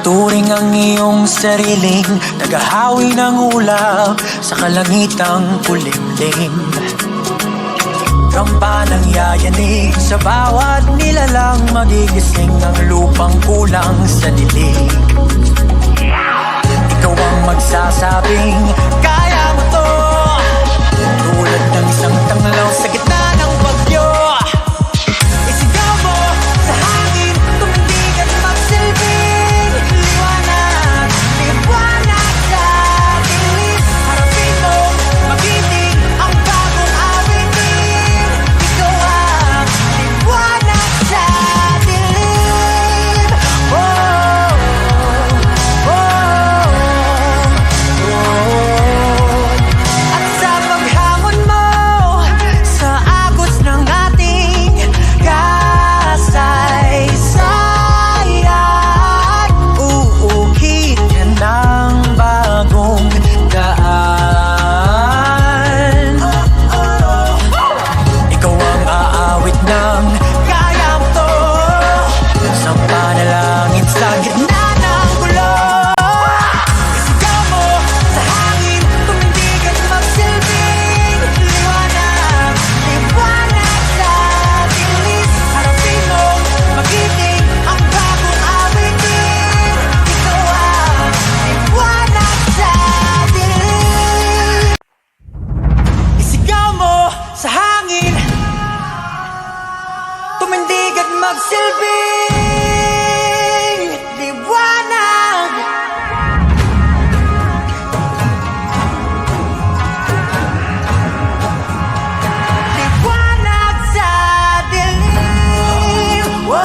Turing ang iyong sariling tagahawi ng ulap sa kalangitang kulimlim. Kampanang yayanig sa bawat nilalang, magigising ang lupang kulang sa dilig. Ikaw ang magsasabing kaya mo to, tulad ng isang tanglaw sa gitna ng bagyo. Isigaw mo sa hangin, tumindig at magsilbing liwanag, liwanag sa dilim. Harapin mo, magiting ang bagong awitin. Ikaw ang liwanag sa dilim. Oh, oh, oh. At sa paghamon mo sa agos ng ating kasaysayan, uuhit ka ng bagong daan. Ikaw ang aawit ng kaya mo to, sa panalangin sa gitna ng gulo. Isigaw mo sa hangin, tumindig at magsilbing liwanag, liwanag sa dilim. Harapin mo, magiting ang bagong awitin. Ikaw ang liwanag sa dilim. Isigaw mo sa hangin, tumindig at magsilbing liwanag. Liwanag sa dilim. Whoa,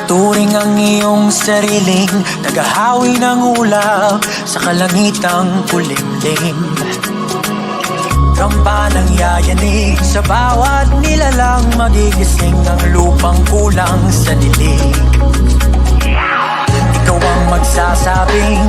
Turing ang iyong sariling tagahawi ng ulap sa kalangitang kulimlim. Kampanang yayanig sa bawat nilalang, magigising ang lupang kulang sa dilig. Ikaw ang magsasabing